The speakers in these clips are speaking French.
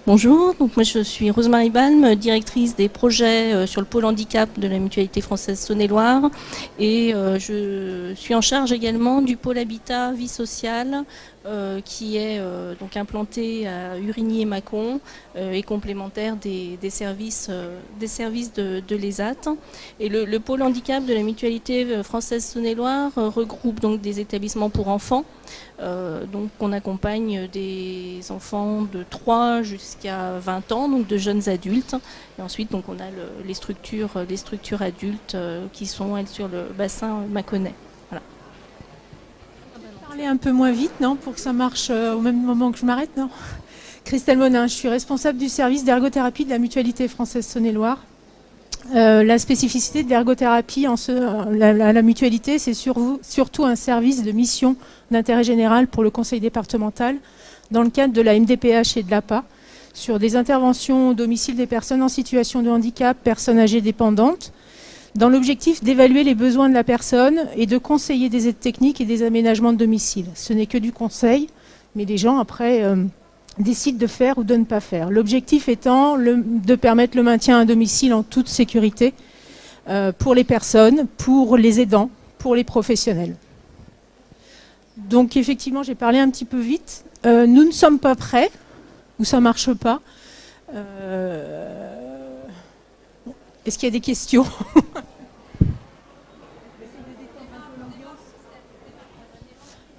Bonjour, donc moi je suis Rosemarie Balme, directrice des projets sur le pôle handicap de la Mutualité française Saône-et-Loire, et je suis en charge également du pôle habitat vie sociale qui est donc implanté à Urigny et Mâcon et complémentaire des services de l'ESAT. Et le pôle handicap de la Mutualité française Saône-et-Loire regroupe donc des établissements pour enfants. Donc on accompagne des enfants de 3 jusqu'à 20 ans, donc de jeunes adultes. Et ensuite donc on a les structures adultes qui sont elles sur le bassin mâconnais. Voilà. Parler un peu moins vite, non, pour que ça marche au même moment que je m'arrête, non. Christelle Monin, je suis responsable du service d'ergothérapie de la Mutualité française Saône-et-Loire. La spécificité de l'ergothérapie à la Mutualité, c'est surtout un service de mission d'intérêt général pour le conseil départemental dans le cadre de la MDPH et de l'APA sur des interventions au domicile des personnes en situation de handicap, personnes âgées dépendantes, dans l'objectif d'évaluer les besoins de la personne et de conseiller des aides techniques et des aménagements de domicile. Ce n'est que du conseil, mais les gens après décident de faire ou de ne pas faire. L'objectif étant de permettre le maintien à domicile en toute sécurité pour les personnes, pour les aidants, pour les professionnels. Donc effectivement, j'ai parlé un petit peu vite. Nous ne sommes pas prêts, ou ça ne marche pas. Est-ce qu'il y a des questions ?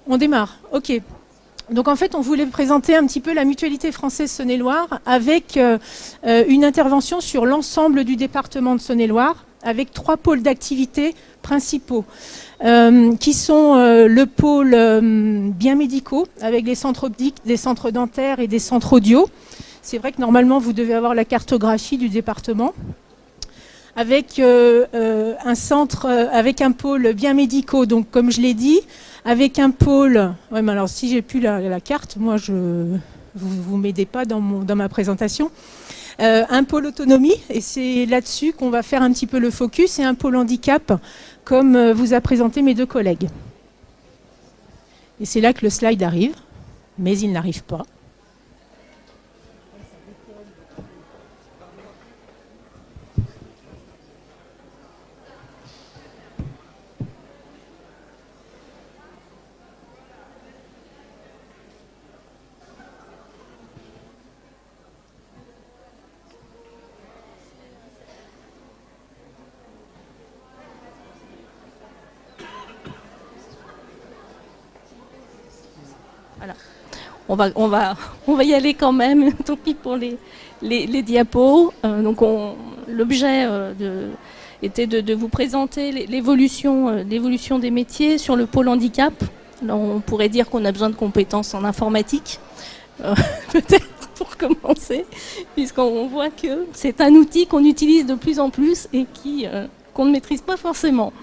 On démarre, ok. Donc en fait, on voulait présenter un petit peu la Mutualité française Saône-et-Loire avec une intervention sur l'ensemble du département de Saône-et-Loire, avec 3 pôles d'activité principaux, qui sont le pôle biens médicaux, avec des centres optiques, des centres dentaires et des centres audio. C'est vrai que normalement, vous devez avoir la cartographie du département. Avec un centre, avec un pôle biens médicaux, donc comme je l'ai dit, avec un pôle. Ouais, mais alors si j'ai plus la carte, moi vous m'aidez pas dans ma présentation. Un pôle autonomie, et c'est là-dessus qu'on va faire un petit peu le focus, et un pôle handicap, comme vous a présenté mes 2 collègues. Et c'est là que le slide arrive, mais il n'arrive pas. Voilà. On va y aller quand même, tant pis pour les diapos. Donc l'objet était de vous présenter l'évolution des métiers sur le pôle handicap. Alors, on pourrait dire qu'on a besoin de compétences en informatique, peut-être pour commencer, puisqu'on voit que c'est un outil qu'on utilise de plus en plus et qu'on ne maîtrise pas forcément.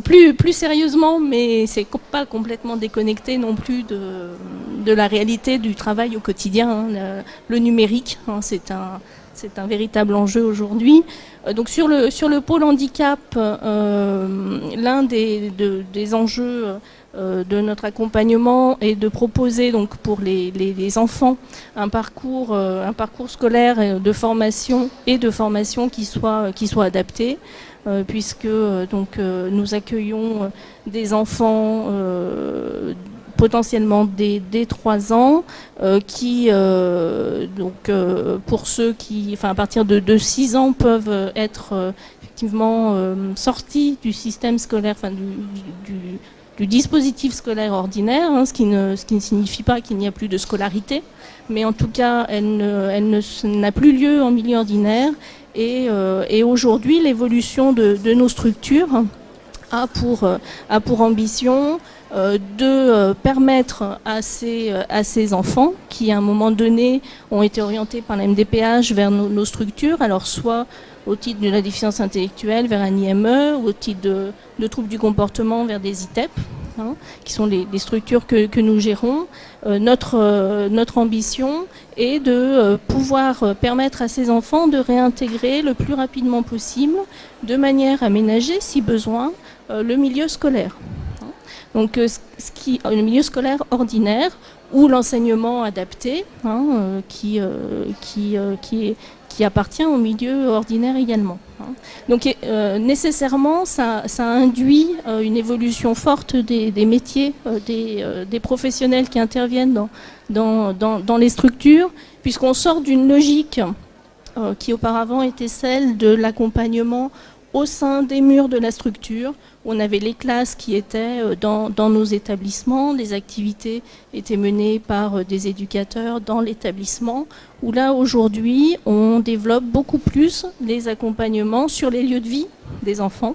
Plus sérieusement, mais c'est pas complètement déconnecté non plus de la réalité du travail au quotidien. Hein. Le numérique, hein, c'est un véritable enjeu aujourd'hui. Donc sur le pôle handicap, l'un des enjeux de notre accompagnement est de proposer donc pour les enfants un parcours scolaire de formation qui soit adapté. Puisque nous accueillons des enfants potentiellement dès 3 ans qui, pour ceux qui, à partir de 6 ans, peuvent être effectivement sortis du système scolaire, du dispositif scolaire ordinaire, hein, ce qui ne signifie pas qu'il n'y a plus de scolarité, mais en tout cas, elle n'a plus lieu en milieu ordinaire. Et aujourd'hui, l'évolution de nos structures a pour ambition de permettre à ces enfants qui, à un moment donné, ont été orientés par la MDPH vers nos structures, alors soit au titre de la déficience intellectuelle vers un IME, ou au titre de troubles du comportement vers des ITEP, hein, qui sont les structures que nous gérons. Notre ambition est de pouvoir permettre à ces enfants de réintégrer le plus rapidement possible, de manière aménagée, si besoin, le milieu scolaire. Donc le milieu scolaire ordinaire ou l'enseignement adapté, qui appartient au milieu ordinaire également. Donc nécessairement, ça induit une évolution forte des métiers, des professionnels qui interviennent dans les structures, puisqu'on sort d'une logique qui auparavant était celle de l'accompagnement au sein des murs de la structure. On avait les classes qui étaient dans nos établissements, les activités étaient menées par des éducateurs dans l'établissement, où là aujourd'hui on développe beaucoup plus les accompagnements sur les lieux de vie des enfants.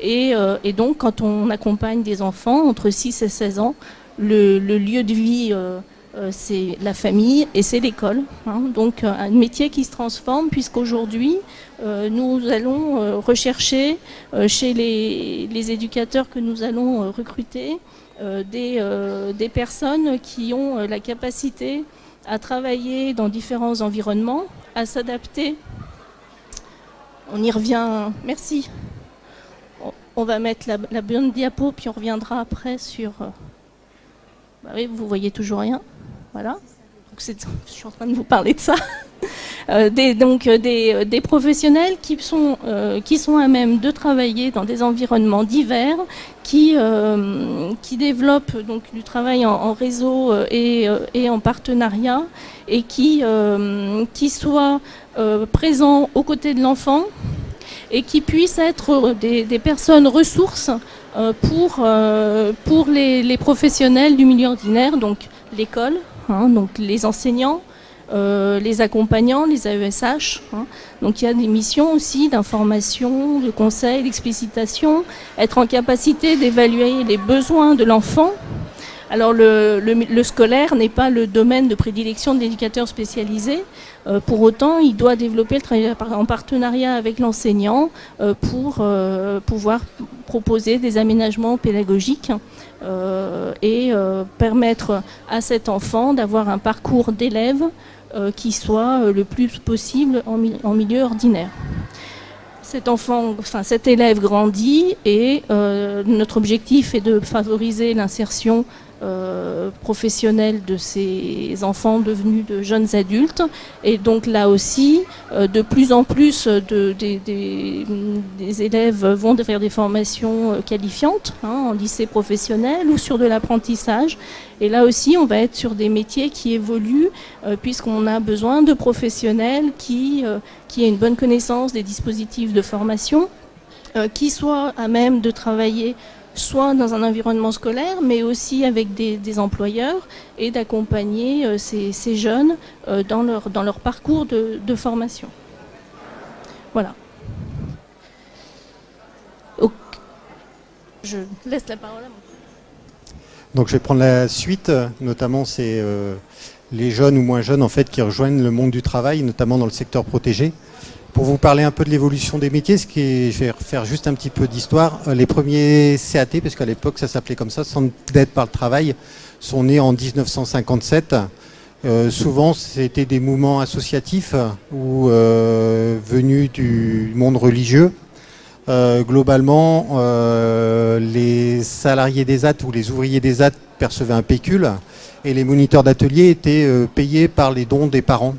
Et donc quand on accompagne des enfants entre 6 et 16 ans, le lieu de vie c'est la famille et c'est l'école. Donc un métier qui se transforme, puisqu'aujourd'hui nous allons rechercher chez les éducateurs que nous allons recruter des personnes qui ont la capacité à travailler dans différents environnements, à s'adapter. On y revient. Merci. On va mettre la bonne diapo, puis on reviendra après sur... Bah oui, vous voyez toujours rien. Voilà. Donc je suis en train de vous parler de ça. Des professionnels qui sont à même de travailler dans des environnements divers, qui développent donc du travail en réseau et en partenariat, et qui soient présents aux côtés de l'enfant et qui puissent être des personnes ressources pour les professionnels du milieu ordinaire, donc l'école, donc les enseignants, les accompagnants, les AESH. Donc il y a des missions aussi d'information, de conseil, d'explicitation, être en capacité d'évaluer les besoins de l'enfant. Alors le scolaire n'est pas le domaine de prédilection de l'éducateur spécialisé. Pour autant, il doit développer le travail en partenariat avec l'enseignant pour pouvoir proposer des aménagements pédagogiques et permettre à cet enfant d'avoir un parcours d'élève qui soit le plus possible en milieu ordinaire. Cet élève grandit et notre objectif est de favoriser l'insertion professionnelle de ces enfants devenus de jeunes adultes. Et donc là aussi, de plus en plus des élèves vont faire des formations qualifiantes en lycée professionnel ou sur de l'apprentissage. Et là aussi, on va être sur des métiers qui évoluent puisqu'on a besoin de professionnels qui aient une bonne connaissance des dispositifs de formation, qui soient à même de travailler soit dans un environnement scolaire, mais aussi avec des employeurs, et d'accompagner ces jeunes dans leur parcours de formation. Voilà. Je laisse la parole à moi. Donc je vais prendre la suite, notamment c'est les jeunes ou moins jeunes en fait qui rejoignent le monde du travail, notamment dans le secteur protégé. Pour vous parler un peu de l'évolution des métiers, je vais refaire juste un petit peu d'histoire. Les premiers CAT, parce qu'à l'époque ça s'appelait comme ça, Centre d'aide par le travail, sont nés en 1957. Souvent c'était des mouvements associatifs ou venus du monde religieux. Globalement, les salariés des ZAT ou les ouvriers des ZAT percevaient un pécule et les moniteurs d'atelier étaient payés par les dons des parents.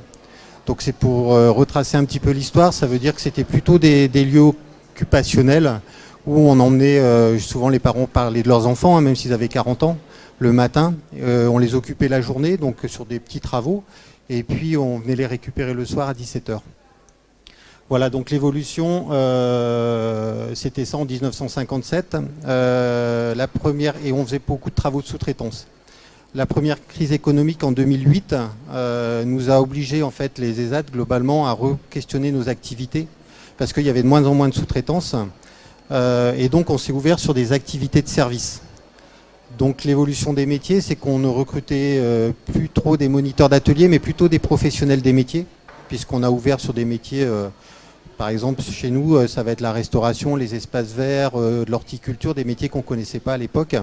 Donc c'est pour retracer un petit peu l'histoire, ça veut dire que c'était plutôt des lieux occupationnels où on emmenait, souvent les parents parlaient de leurs enfants, même s'ils avaient 40 ans, le matin. On les occupait la journée, donc sur des petits travaux, et puis on venait les récupérer le soir à 17h. Voilà, donc l'évolution, c'était ça en 1957. La première, et on faisait beaucoup de travaux de sous-traitance. La première crise économique en 2008 nous a obligé en fait les ESAT globalement à re-questionner nos activités parce qu'il y avait de moins en moins de sous-traitance et donc on s'est ouvert sur des activités de service. Donc l'évolution des métiers, c'est qu'on ne recrutait plus trop des moniteurs d'atelier mais plutôt des professionnels des métiers puisqu'on a ouvert sur des métiers, par exemple chez nous ça va être la restauration, les espaces verts, l'horticulture, des métiers qu'on ne connaissait pas à l'époque.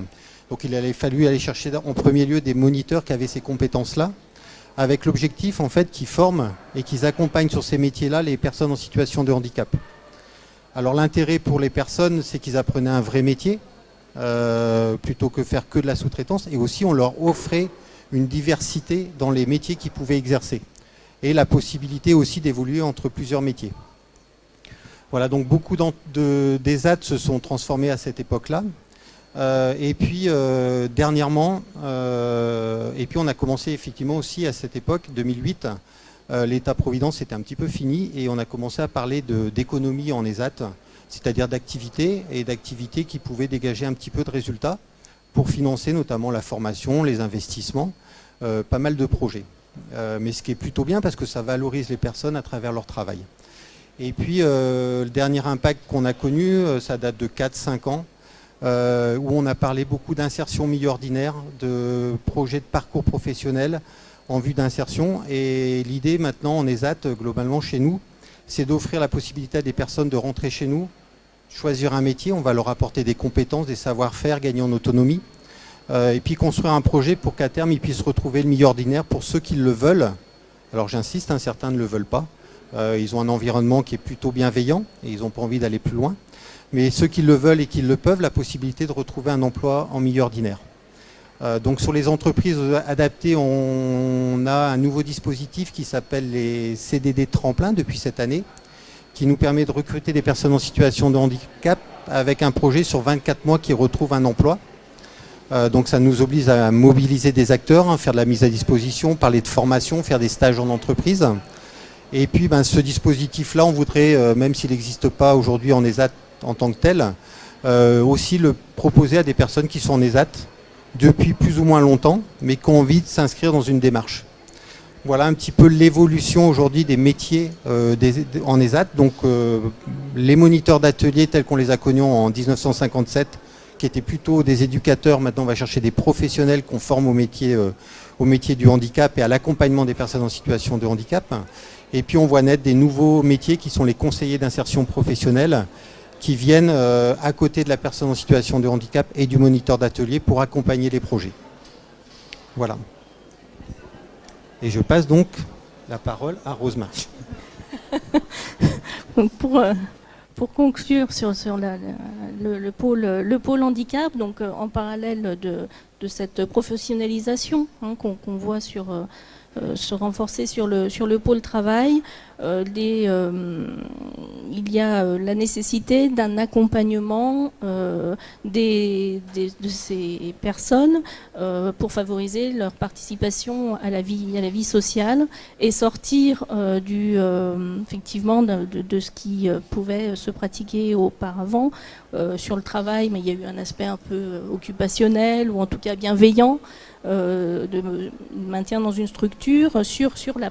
Donc il allait fallu aller chercher en premier lieu des moniteurs qui avaient ces compétences-là, avec l'objectif en fait qu'ils forment et qu'ils accompagnent sur ces métiers-là les personnes en situation de handicap. Alors l'intérêt pour les personnes, c'est qu'ils apprenaient un vrai métier, plutôt que faire que de la sous-traitance. Et aussi, on leur offrait une diversité dans les métiers qu'ils pouvaient exercer. Et la possibilité aussi d'évoluer entre plusieurs métiers. Voilà, donc beaucoup d'ESAT se sont transformés à cette époque-là. Et puis dernièrement, et puis on a commencé effectivement aussi à cette époque, 2008, l'État-providence était un petit peu fini et on a commencé à parler d'économie en ESAT, c'est-à-dire d'activités et d'activités qui pouvaient dégager un petit peu de résultats pour financer notamment la formation, les investissements, pas mal de projets. Mais ce qui est plutôt bien parce que ça valorise les personnes à travers leur travail. Et puis le dernier impact qu'on a connu, ça date de 4-5 ans, où on a parlé beaucoup d'insertion milieu ordinaire, de projets de parcours professionnel en vue d'insertion. Et l'idée maintenant en ESAT, globalement chez nous, c'est d'offrir la possibilité à des personnes de rentrer chez nous, choisir un métier, on va leur apporter des compétences, des savoir-faire, gagner en autonomie, et puis construire un projet pour qu'à terme ils puissent retrouver le milieu ordinaire pour ceux qui le veulent. Alors j'insiste, certains ne le veulent pas. Ils ont un environnement qui est plutôt bienveillant et ils n'ont pas envie d'aller plus loin. Mais ceux qui le veulent et qui le peuvent, la possibilité de retrouver un emploi en milieu ordinaire. Donc sur les entreprises adaptées, on a un nouveau dispositif qui s'appelle les CDD tremplin depuis cette année, qui nous permet de recruter des personnes en situation de handicap avec un projet sur 24 mois qui retrouve un emploi. Donc ça nous oblige à mobiliser des acteurs, faire de la mise à disposition, parler de formation, faire des stages en entreprise. Et puis ce dispositif-là, on voudrait, même s'il n'existe pas aujourd'hui en ESAT en tant que tel, aussi le proposer à des personnes qui sont en ESAT depuis plus ou moins longtemps, mais qui ont envie de s'inscrire dans une démarche. Voilà un petit peu l'évolution aujourd'hui des métiers en ESAT. Donc les moniteurs d'atelier tels qu'on les a connus en 1957, qui étaient plutôt des éducateurs, maintenant on va chercher des professionnels qu'on forme au métier du handicap et à l'accompagnement des personnes en situation de handicap. Et puis on voit naître des nouveaux métiers qui sont les conseillers d'insertion professionnelle, qui viennent à côté de la personne en situation de handicap et du moniteur d'atelier pour accompagner les projets. Voilà. Et je passe donc la parole à Rosemarie. Pour conclure sur le pôle handicap, donc en parallèle de cette professionnalisation qu'on voit se renforcer sur le pôle travail, il y a la nécessité d'un accompagnement de ces personnes pour favoriser leur participation à la vie sociale et sortir effectivement de ce qui pouvait se pratiquer auparavant sur le travail, mais il y a eu un aspect un peu occupationnel ou en tout cas bienveillant de maintien dans une structure sur la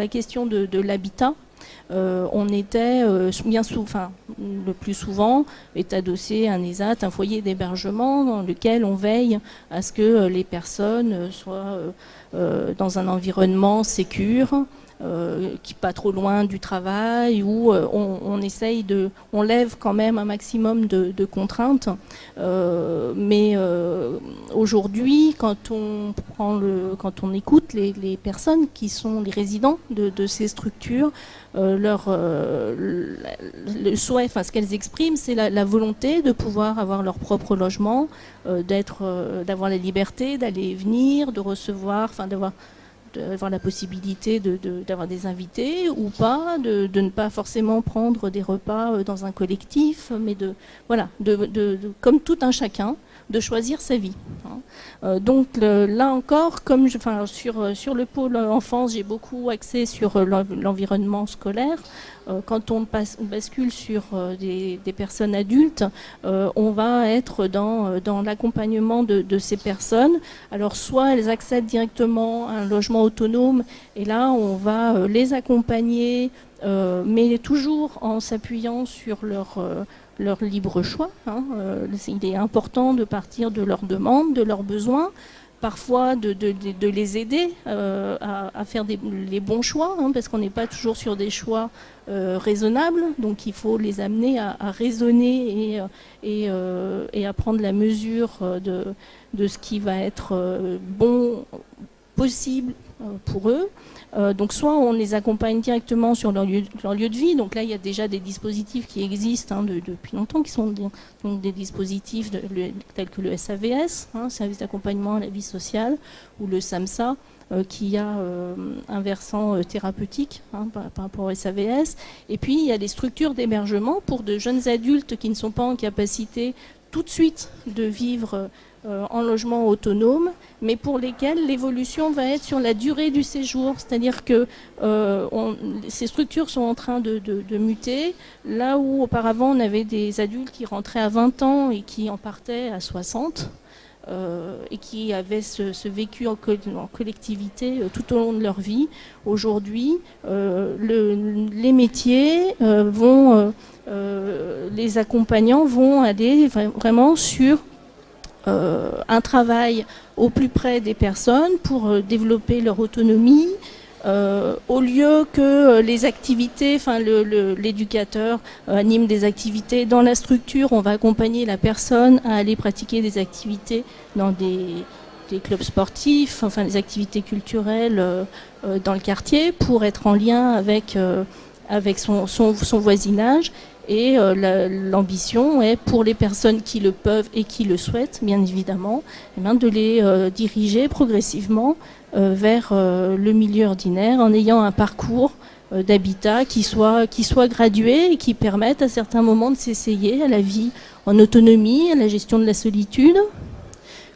question de l'habitat. On était le plus souvent est adossé à un ESAT, un foyer d'hébergement dans lequel on veille à ce que les personnes soient dans un environnement sécure, qui pas trop loin du travail, où on lève quand même un maximum de contraintes. Mais aujourd'hui, quand on écoute les personnes qui sont les résidents de ces structures, le souhait, ce qu'elles expriment, c'est la volonté de pouvoir avoir leur propre logement, d'avoir la liberté d'aller et venir, de recevoir, d'avoir la possibilité d'avoir des invités ou pas, de ne pas forcément prendre des repas dans un collectif, mais comme tout un chacun, de choisir sa vie. Donc là encore, sur le pôle enfance, j'ai beaucoup axé sur l'environnement scolaire. Quand on bascule sur des personnes adultes, on va être dans l'accompagnement de ces personnes. Alors soit elles accèdent directement à un logement autonome, et là on va les accompagner, mais toujours en s'appuyant sur leur libre choix. Il est important de partir de leurs demandes, de leurs besoins, parfois de les aider à faire les bons choix, parce qu'on n'est pas toujours sur des choix raisonnables, donc il faut les amener à raisonner et à prendre la mesure de ce qui va être bon, possible, pour eux. Donc soit on les accompagne directement sur leur lieu de vie, donc là il y a déjà des dispositifs qui existent depuis longtemps, qui sont des dispositifs tels que le SAVS, Service d'accompagnement à la vie sociale, ou le SAMSA, qui a un versant thérapeutique par rapport au SAVS. Et puis il y a des structures d'hébergement pour de jeunes adultes qui ne sont pas en capacité tout de suite de vivre en logement autonome, mais pour lesquels l'évolution va être sur la durée du séjour. C'est-à-dire que ces structures sont en train de muter. Là où auparavant on avait des adultes qui rentraient à 20 ans et qui en partaient à 60, et qui avaient ce vécu en collectivité tout au long de leur vie. Aujourd'hui, les métiers les accompagnants vont aller vraiment sur un travail au plus près des personnes pour développer leur autonomie, au lieu que les activités, l'éducateur anime des activités dans la structure, on va accompagner la personne à aller pratiquer des activités dans des clubs sportifs, des activités culturelles dans le quartier pour être en lien avec son voisinage. Et l'ambition est, pour les personnes qui le peuvent et qui le souhaitent, bien évidemment, de les diriger progressivement vers le milieu ordinaire en ayant un parcours d'habitat qui soit gradué et qui permette à certains moments de s'essayer à la vie en autonomie, à la gestion de la solitude.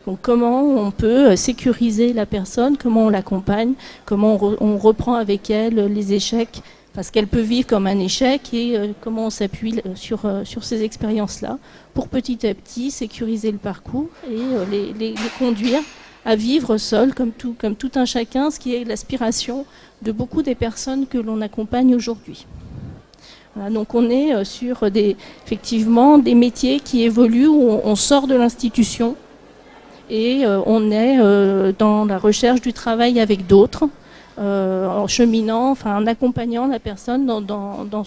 Donc comment on peut sécuriser la personne, comment on l'accompagne, comment on reprend avec elle les échecs, ce qu'elle peut vivre comme un échec, et comment on s'appuie sur ces expériences-là pour petit à petit sécuriser le parcours et les conduire à vivre seuls comme tout un chacun, ce qui est l'aspiration de beaucoup des personnes que l'on accompagne aujourd'hui. Voilà, donc on est sur effectivement des métiers qui évoluent, où on sort de l'institution et on est dans la recherche du travail avec d'autres, en cheminant, en accompagnant la personne dans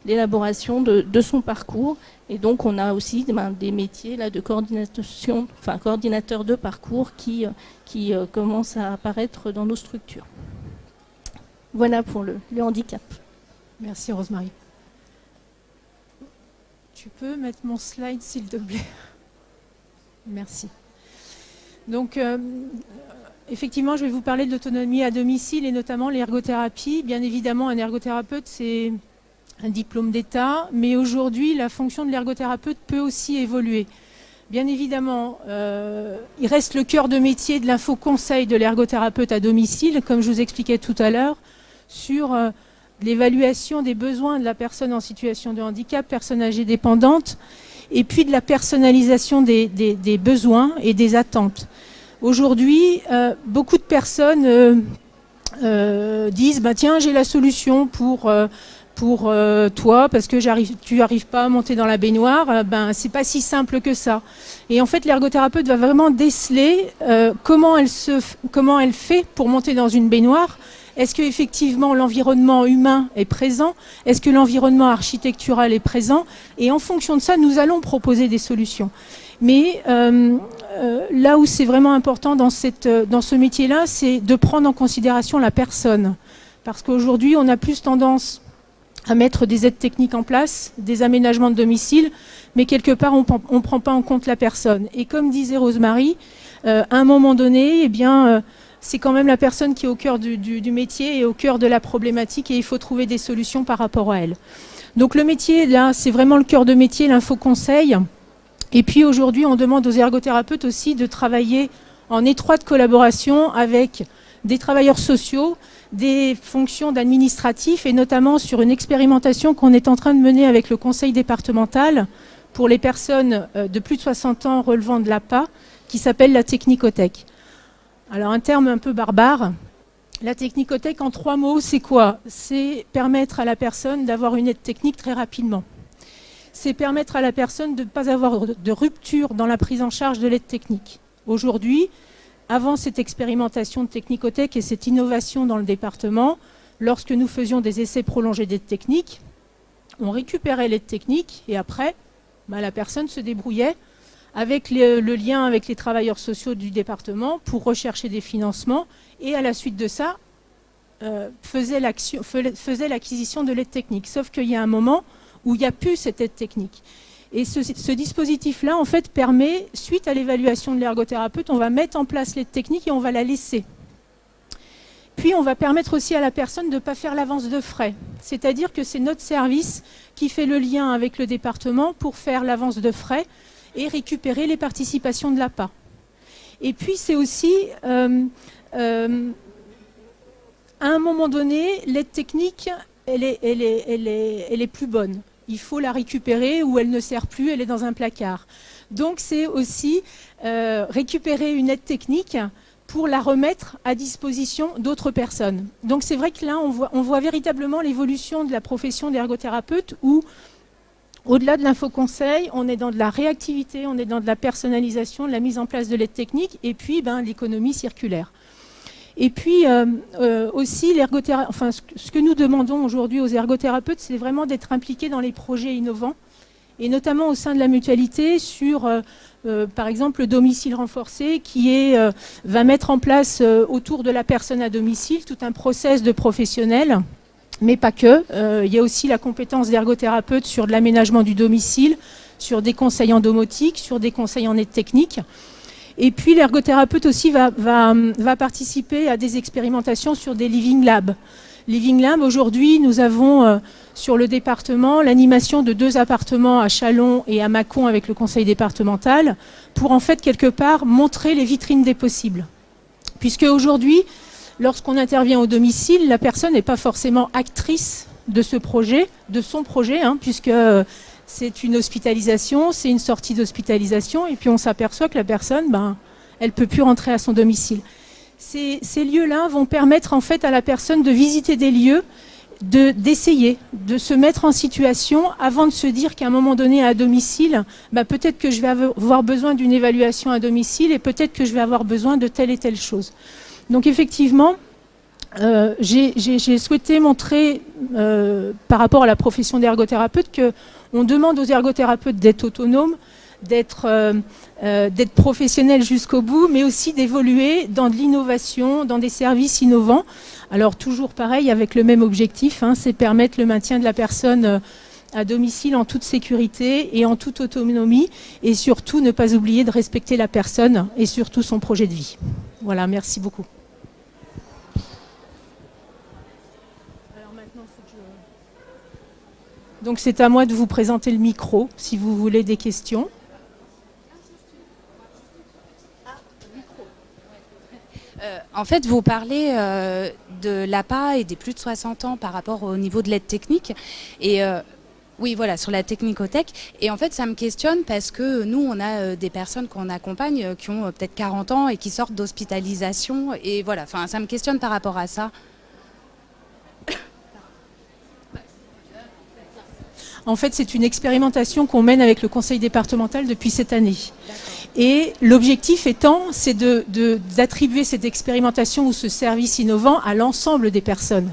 l'élaboration de son parcours. Et donc on a aussi des métiers là, de coordinateur de parcours qui commencent à apparaître dans nos structures. Voilà pour le handicap. Merci Rosemary. Tu peux mettre mon slide s'il te plaît? Merci. Donc effectivement, je vais vous parler de l'autonomie à domicile et notamment l'ergothérapie. Bien évidemment, un ergothérapeute, c'est un diplôme d'État, mais aujourd'hui, la fonction de l'ergothérapeute peut aussi évoluer. Bien évidemment, il reste le cœur de métier de l'info-conseil de l'ergothérapeute à domicile, comme je vous expliquais tout à l'heure, sur l'évaluation des besoins de la personne en situation de handicap, personne âgée dépendante, et puis de la personnalisation des besoins et des attentes. Aujourd'hui, beaucoup de personnes disent tiens, j'ai la solution pour toi, parce que tu n'arrives pas à monter dans la baignoire. C'est pas si simple que ça. Et en fait, l'ergothérapeute va vraiment déceler comment elle fait pour monter dans une baignoire. Est-ce qu'effectivement l'environnement humain est présent? Est-ce que l'environnement architectural est présent? Et en fonction de ça, nous allons proposer des solutions. Mais là où c'est vraiment important dans ce métier-là, c'est de prendre en considération la personne. Parce qu'aujourd'hui, on a plus tendance à mettre des aides techniques en place, des aménagements de domicile, mais quelque part, on ne prend pas en compte la personne. Et comme disait Rosemary, à un moment donné, c'est quand même la personne qui est au cœur du métier et au cœur de la problématique, et il faut trouver des solutions par rapport à elle. Donc le métier, là, c'est vraiment le cœur de métier, l'info-conseil. Et puis aujourd'hui, on demande aux ergothérapeutes aussi de travailler en étroite collaboration avec des travailleurs sociaux, des fonctions d'administratif, et notamment sur une expérimentation qu'on est en train de mener avec le conseil départemental pour les personnes de plus de 60 ans relevant de l'APA, qui s'appelle la technicothèque. Alors un terme un peu barbare, la technicothèque en 3 mots, c'est quoi? C'est permettre à la personne d'avoir une aide technique très rapidement. C'est permettre à la personne de ne pas avoir de rupture dans la prise en charge de l'aide technique. Aujourd'hui, avant cette expérimentation de technicothèque et cette innovation dans le département, lorsque nous faisions des essais prolongés d'aide technique, on récupérait l'aide technique et après, la personne se débrouillait avec le lien avec les travailleurs sociaux du département pour rechercher des financements et à la suite de ça, faisait l'acquisition de l'aide technique. Sauf qu'il y a un moment où il n'y a plus cette aide technique. Et ce dispositif-là, en fait, permet, suite à l'évaluation de l'ergothérapeute, on va mettre en place l'aide technique et on va la laisser. Puis, on va permettre aussi à la personne de ne pas faire l'avance de frais. C'est-à-dire que c'est notre service qui fait le lien avec le département pour faire l'avance de frais et récupérer les participations de l'APA. Et puis, c'est aussi... à un moment donné, l'aide technique, elle est plus bonne. Il faut la récupérer ou elle ne sert plus, elle est dans un placard. Donc c'est aussi récupérer une aide technique pour la remettre à disposition d'autres personnes. Donc c'est vrai que là, on voit véritablement l'évolution de la profession d'ergothérapeute où, au-delà de l'infoconseil, on est dans de la réactivité, on est dans de la personnalisation, de la mise en place de l'aide technique et puis l'économie circulaire. Et puis aussi, ce que nous demandons aujourd'hui aux ergothérapeutes, c'est vraiment d'être impliqués dans les projets innovants, et notamment au sein de la mutualité sur, par exemple, le domicile renforcé qui va mettre en place autour de la personne à domicile tout un process de professionnels, mais pas que. Il y a aussi la compétence d'ergothérapeute sur de l'aménagement du domicile, sur des conseils en domotique, sur des conseils en aide technique. Et puis l'ergothérapeute aussi va participer à des expérimentations sur des living labs. Living Lab, aujourd'hui, nous avons sur le département l'animation de 2 appartements à Châlons et à Mâcon avec le conseil départemental pour en fait quelque part montrer les vitrines des possibles. Puisque aujourd'hui, lorsqu'on intervient au domicile, la personne n'est pas forcément actrice de ce projet, de son projet, puisque c'est une hospitalisation, c'est une sortie d'hospitalisation, et puis on s'aperçoit que la personne, elle ne peut plus rentrer à son domicile. Ces lieux-là vont permettre en fait à la personne de visiter des lieux, d'essayer, de se mettre en situation avant de se dire qu'à un moment donné à domicile, peut-être que je vais avoir besoin d'une évaluation à domicile et peut-être que je vais avoir besoin de telle et telle chose. Donc effectivement, j'ai souhaité montrer par rapport à la profession d'ergothérapeute qu'on demande aux ergothérapeutes d'être autonomes, d'être professionnels jusqu'au bout, mais aussi d'évoluer dans de l'innovation, dans des services innovants. Alors toujours pareil, avec le même objectif, c'est permettre le maintien de la personne à domicile en toute sécurité et en toute autonomie, et surtout ne pas oublier de respecter la personne et surtout son projet de vie. Voilà, merci beaucoup. Donc c'est à moi de vous présenter le micro, si vous voulez des questions. En fait, vous parlez de l'APA et des plus de 60 ans par rapport au niveau de l'aide technique. Et oui, voilà, sur la technicothèque. Et en fait, ça me questionne parce que nous, on a des personnes qu'on accompagne qui ont peut-être 40 ans et qui sortent d'hospitalisation. Et voilà, ça me questionne par rapport à ça. En fait, c'est une expérimentation qu'on mène avec le conseil départemental depuis cette année. Et l'objectif étant, c'est d'attribuer cette expérimentation ou ce service innovant à l'ensemble des personnes,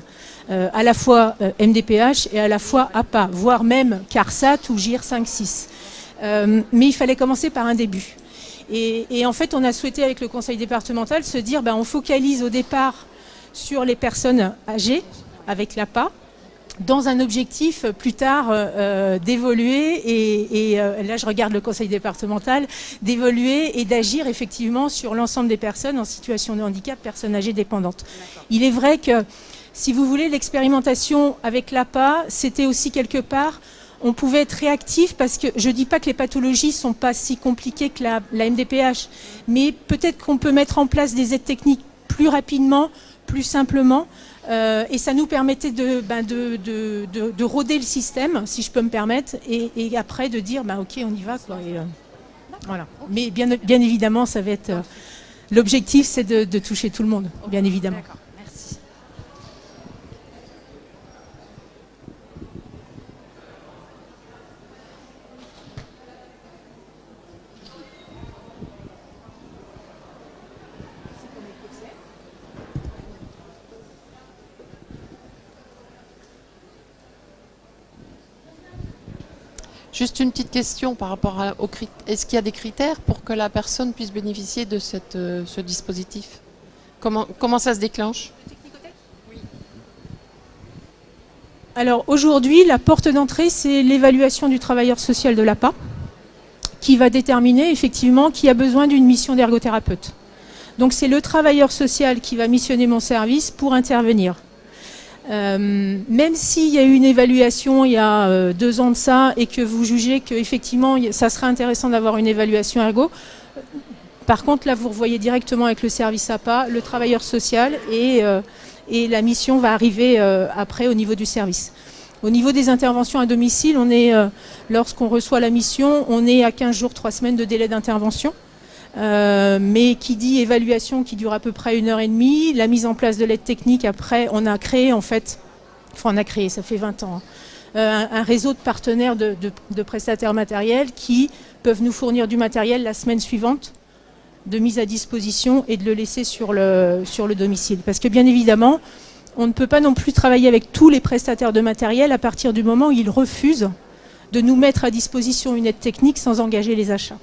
à la fois MDPH et à la fois APA, voire même CARSAT ou GIR 5-6. Mais il fallait commencer par un début. Et en fait, on a souhaité avec le conseil départemental se dire, on focalise au départ sur les personnes âgées avec l'APA, dans un objectif plus tard d'évoluer, et là je regarde le conseil départemental, d'évoluer et d'agir effectivement sur l'ensemble des personnes en situation de handicap, personnes âgées dépendantes. Il est vrai que, si vous voulez, l'expérimentation avec l'APA, c'était aussi quelque part, on pouvait être réactif parce que je ne dis pas que les pathologies ne sont pas si compliquées que la MDPH, mais peut-être qu'on peut mettre en place des aides techniques plus rapidement, plus simplement, et ça nous permettait de roder le système, si je peux me permettre, et après de dire ok, on y va, quoi. Et, voilà. Mais bien évidemment, ça va être l'objectif, c'est de toucher tout le monde, bien évidemment. D'accord, merci. Juste une petite question par rapport aux critères. Est-ce qu'il y a des critères pour que la personne puisse bénéficier de ce dispositif? Comment ça se déclenche? Alors aujourd'hui, la porte d'entrée, c'est l'évaluation du travailleur social de l'APA qui va déterminer effectivement qui a besoin d'une mission d'ergothérapeute. Donc c'est le travailleur social qui va missionner mon service pour intervenir. Même s'il y a eu une évaluation il y a 2 ans de ça et que vous jugez qu'effectivement ça serait intéressant d'avoir une évaluation ergo, par contre là vous revoyez directement avec le service APA, le travailleur social et la mission va arriver après au niveau du service. Au niveau des interventions à domicile, lorsqu'on reçoit la mission, on est à 15 jours, 3 semaines de délai d'intervention. Mais qui dit évaluation qui dure à peu près 1h30, la mise en place de l'aide technique, après on a créé en fait, ça fait 20 ans, un réseau de partenaires de prestataires matériels qui peuvent nous fournir du matériel la semaine suivante de mise à disposition et de le laisser sur le domicile. Parce que bien évidemment, on ne peut pas non plus travailler avec tous les prestataires de matériel à partir du moment où ils refusent de nous mettre à disposition une aide technique sans engager les achats.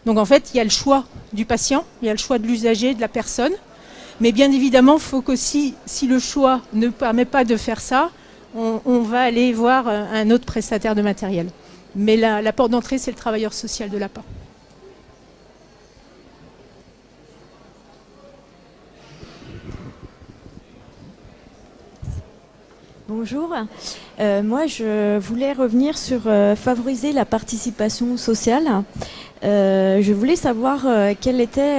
Donc en fait, il y a le choix du patient, il y a le choix de l'usager, de la personne. Mais bien évidemment, il faut qu'aussi, si le choix ne permet pas de faire ça, on va aller voir un autre prestataire de matériel. Mais la porte d'entrée, c'est le travailleur social de l'APA. Bonjour, moi je voulais revenir sur favoriser la participation sociale. Je voulais savoir quelle était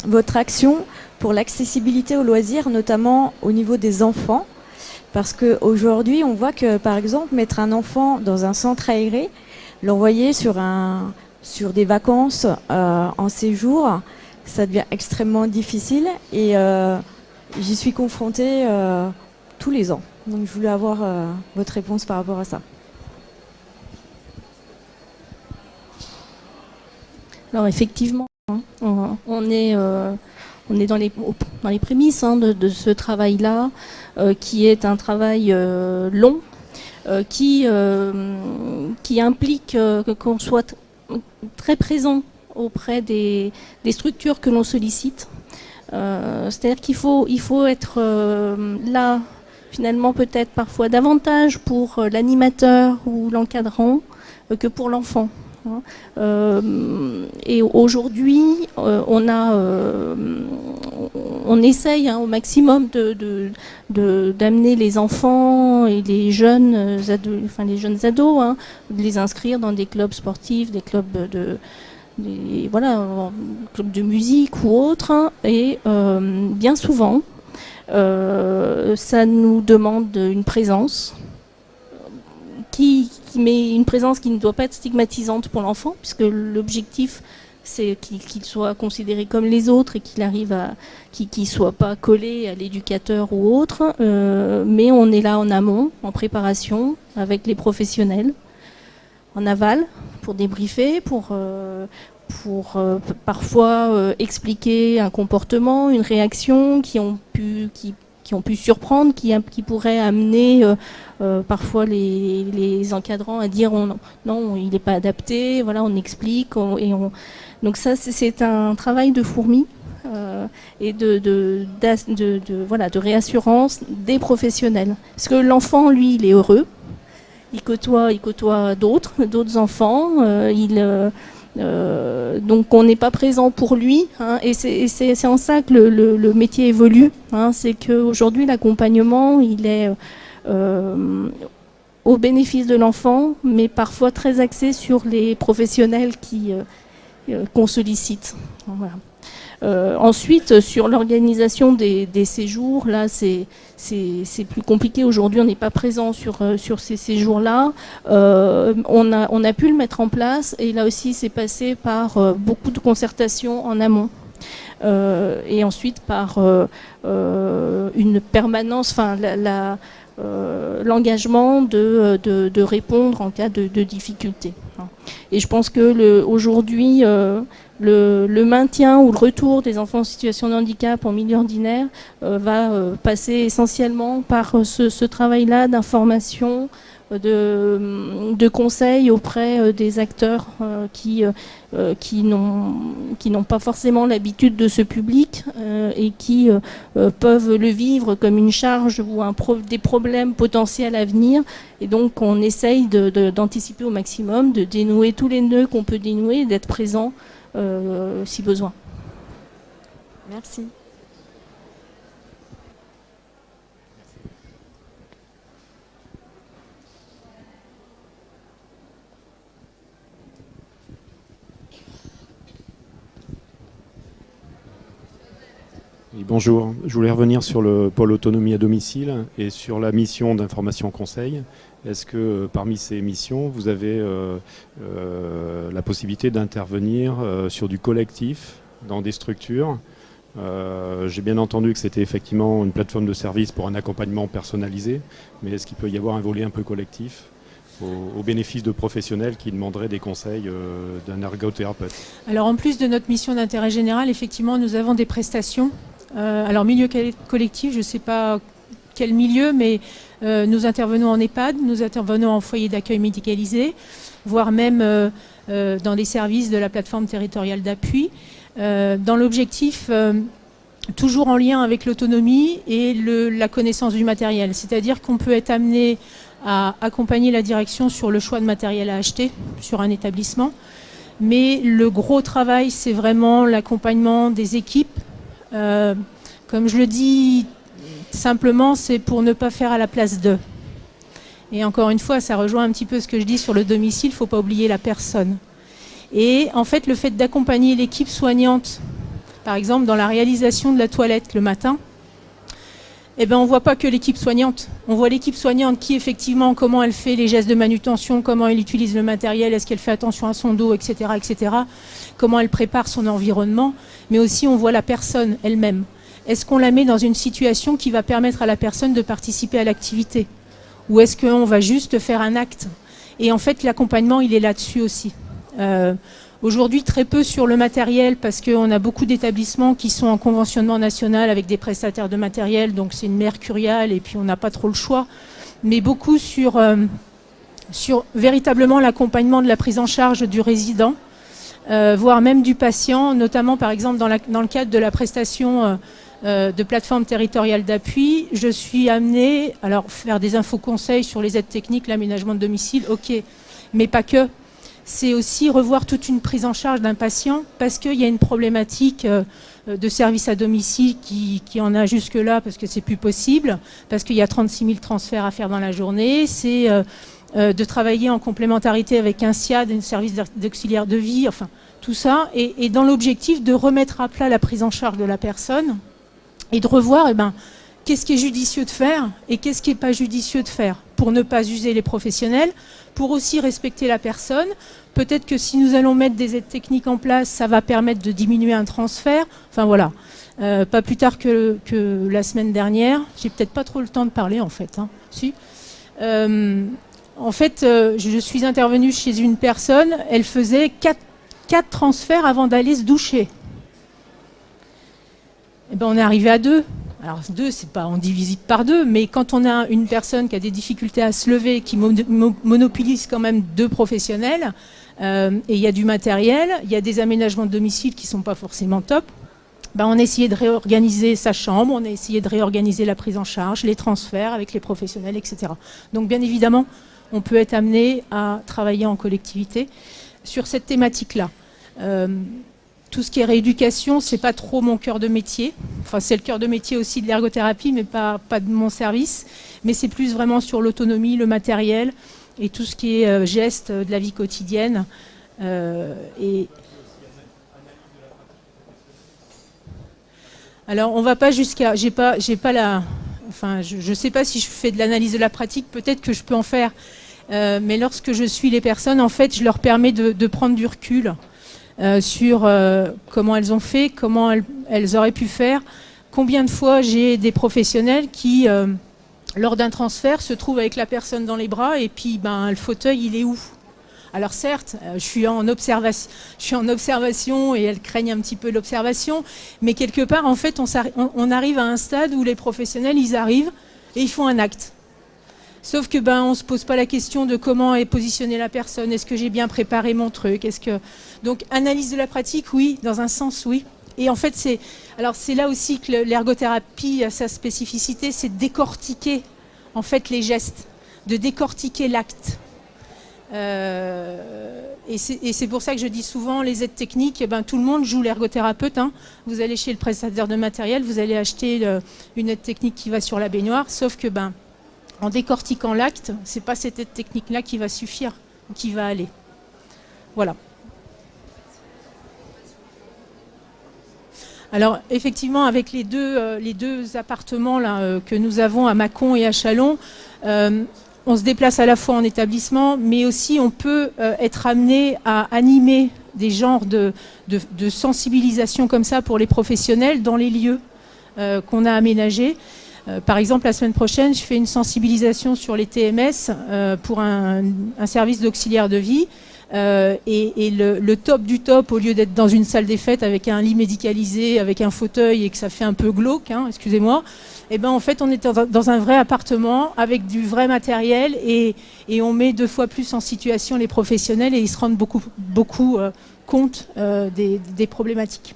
votre action pour l'accessibilité aux loisirs, notamment au niveau des enfants. Parce qu'aujourd'hui, on voit que, par exemple, mettre un enfant dans un centre aéré, l'envoyer sur des vacances en séjour, ça devient extrêmement difficile et j'y suis confrontée tous les ans. Donc je voulais avoir votre réponse par rapport à ça. Alors effectivement, on est dans les prémices de ce travail-là, qui est un travail long, qui implique qu'on soit très présent auprès des structures que l'on sollicite. C'est-à-dire qu'il faut être là, finalement peut-être parfois davantage pour l'animateur ou l'encadrant que pour l'enfant. Et aujourd'hui, on essaye au maximum d'amener les enfants et les jeunes ados, de les inscrire dans des clubs sportifs, des clubs clubs de musique ou autres. Et bien souvent, ça nous demande une présence mais une présence qui ne doit pas être stigmatisante pour l'enfant, puisque l'objectif, c'est qu'il soit considéré comme les autres et qu'il ne soit pas collé à l'éducateur ou autre. Mais on est là en amont, en préparation, avec les professionnels, en aval, pour débriefer, pour parfois expliquer un comportement, une réaction qui ont pu surprendre, qui pourraient amener parfois les encadrants à dire non, il n'est pas adapté, voilà, on explique. Donc ça, c'est un travail de fourmi et de réassurance des professionnels. Parce que l'enfant, lui, il est heureux, il côtoie d'autres enfants, donc on n'est pas présent pour lui, et c'est en ça que le métier évolue. C'est qu'aujourd'hui l'accompagnement il est au bénéfice de l'enfant, mais parfois très axé sur les professionnels qu'on sollicite. Voilà. Ensuite, sur l'organisation des séjours, là c'est plus compliqué. Aujourd'hui, on n'est pas présent sur ces séjours-là. On a pu le mettre en place, et là aussi c'est passé par beaucoup de concertation en amont. Et ensuite par une permanence, l'engagement de répondre en cas de difficulté. Et je pense que aujourd'hui, le maintien ou le retour des enfants en situation de handicap en milieu ordinaire va passer essentiellement par ce travail-là d'information, de conseils auprès des acteurs qui n'ont pas forcément l'habitude de ce public et qui peuvent le vivre comme une charge ou des problèmes potentiels à venir. Et donc on essaye d'anticiper au maximum, de dénouer tous les nœuds qu'on peut dénouer et d'être présent si besoin. Merci. Oui, bonjour, je voulais revenir sur le pôle autonomie à domicile et sur la mission d'information conseil. Est-ce que parmi ces missions, vous avez la possibilité d'intervenir sur du collectif dans des structures? J'ai bien entendu que c'était effectivement une plateforme de service pour un accompagnement personnalisé, mais est-ce qu'il peut y avoir un volet un peu collectif au bénéfice de professionnels qui demanderaient des conseils d'un ergothérapeute? Alors en plus de notre mission d'intérêt général, effectivement, nous avons des prestations. Alors milieu collectif, je ne sais pas quel milieu, mais nous intervenons en EHPAD, nous intervenons en foyer d'accueil médicalisé, voire même dans des services de la plateforme territoriale d'appui, dans l'objectif toujours en lien avec l'autonomie et la connaissance du matériel. C'est-à-dire qu'on peut être amené à accompagner la direction sur le choix de matériel à acheter sur un établissement, mais le gros travail, c'est vraiment l'accompagnement des équipes. Comme je le dis simplement, c'est pour ne pas faire à la place d'eux. Et encore une fois, ça rejoint un petit peu ce que je dis sur le domicile, il ne faut pas oublier la personne. Et en fait, le fait d'accompagner l'équipe soignante, par exemple dans la réalisation de la toilette le matin, eh ben, on ne voit pas que l'équipe soignante. On voit l'équipe soignante qui, effectivement, comment elle fait les gestes de manutention, comment elle utilise le matériel, est-ce qu'elle fait attention à son dos, etc., etc., comment elle prépare son environnement, mais aussi on voit la personne elle-même. Est-ce qu'on la met dans une situation qui va permettre à la personne de participer à l'activité? Ou est-ce qu'on va juste faire un acte? Et en fait, l'accompagnement, il est là-dessus aussi. Aujourd'hui, très peu sur le matériel parce qu'on a beaucoup d'établissements qui sont en conventionnement national avec des prestataires de matériel, donc c'est une mercuriale et puis on n'a pas trop le choix. Mais beaucoup sur véritablement l'accompagnement de la prise en charge du résident, voire même du patient, notamment par exemple dans le cadre de la prestation de plateforme territoriale d'appui. Je suis amenée à faire des infoconseils sur les aides techniques, l'aménagement de domicile, ok, mais pas que. C'est aussi revoir toute une prise en charge d'un patient parce qu'il y a une problématique de service à domicile qui en a jusque-là parce que c'est plus possible, parce qu'il y a 36 000 transferts à faire dans la journée. C'est de travailler en complémentarité avec un SIAD, un service d'auxiliaire de vie, enfin tout ça, et dans l'objectif de remettre à plat la prise en charge de la personne et de revoir qu'est-ce qui est judicieux de faire et qu'est-ce qui n'est pas judicieux de faire pour ne pas user les professionnels, pour aussi respecter la personne. Peut-être que si nous allons mettre des aides techniques en place, ça va permettre de diminuer un transfert. Enfin voilà, pas plus tard que la semaine dernière. J'ai peut-être pas trop le temps de parler en fait. Hein. Si. En fait, je suis intervenue chez une personne, elle faisait 4 transferts avant d'aller se doucher. Et ben, on est arrivé à 2. Alors 2, c'est pas, on divise par 2, mais quand on a une personne qui a des difficultés à se lever, qui monopolise quand même 2 professionnels, et il y a du matériel, il y a des aménagements de domicile qui sont pas forcément top, ben on a essayé de réorganiser sa chambre, on a essayé de réorganiser la prise en charge, les transferts avec les professionnels, etc. Donc bien évidemment, on peut être amené à travailler en collectivité sur cette thématique-là. Tout ce qui est rééducation, c'est pas trop mon cœur de métier. Enfin, c'est le cœur de métier aussi de l'ergothérapie, mais pas de mon service. Mais c'est plus vraiment sur l'autonomie, le matériel et tout ce qui est geste de la vie quotidienne. Alors, on va pas jusqu'à. J'ai pas la. Enfin, je sais pas si je fais de l'analyse de la pratique. Peut-être que je peux en faire. Mais lorsque je suis les personnes, en fait, je leur permets de prendre du recul. Sur comment elles ont fait, comment elles auraient pu faire. Combien de fois j'ai des professionnels qui lors d'un transfert, se trouve avec la personne dans les bras et puis le fauteuil, il est où? Alors certes, je suis en observation et elles craignent un petit peu l'observation, mais quelque part, en fait, on arrive à un stade où les professionnels, ils arrivent et ils font un acte. Sauf que on ne se pose pas la question de comment est positionnée la personne, est-ce que j'ai bien préparé mon truc, Donc analyse de la pratique, oui, dans un sens, oui. Et en fait, c'est là aussi que l'ergothérapie a sa spécificité, c'est de décortiquer en fait les gestes, de décortiquer l'acte. Et c'est pour ça que je dis souvent, les aides techniques, tout le monde joue l'ergothérapeute. Hein. Vous allez chez le prestataire de matériel, vous allez acheter une aide technique qui va sur la baignoire, sauf que en décortiquant l'acte, c'est pas cette aide technique-là qui va suffire, qui va aller. Voilà. Alors effectivement, avec les deux appartements là, que nous avons à Mâcon et à Châlons, on se déplace à la fois en établissement, mais aussi on peut être amené à animer des genres de sensibilisation comme ça pour les professionnels dans les lieux qu'on a aménagés. Par exemple, la semaine prochaine, je fais une sensibilisation sur les TMS pour un service d'auxiliaire de vie. Et le top du top, au lieu d'être dans une salle des fêtes avec un lit médicalisé, avec un fauteuil et que ça fait un peu glauque, hein, excusez-moi, en fait, on est dans un vrai appartement avec du vrai matériel et on met 2 fois plus en situation les professionnels et ils se rendent beaucoup compte des problématiques.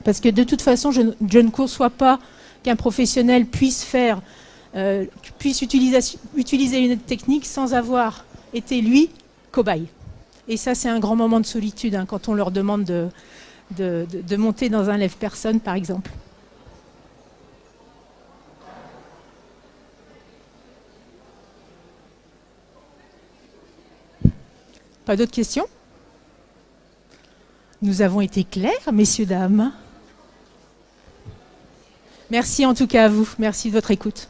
Parce que de toute façon, je ne conçois pas qu'un professionnel puisse utiliser une technique sans avoir été, lui, cobaye. Et ça, c'est un grand moment de solitude hein, quand on leur demande de monter dans un lève-personne, par exemple. Pas d'autres questions? Nous avons été clairs, messieurs, dames. Merci en tout cas à vous. Merci de votre écoute.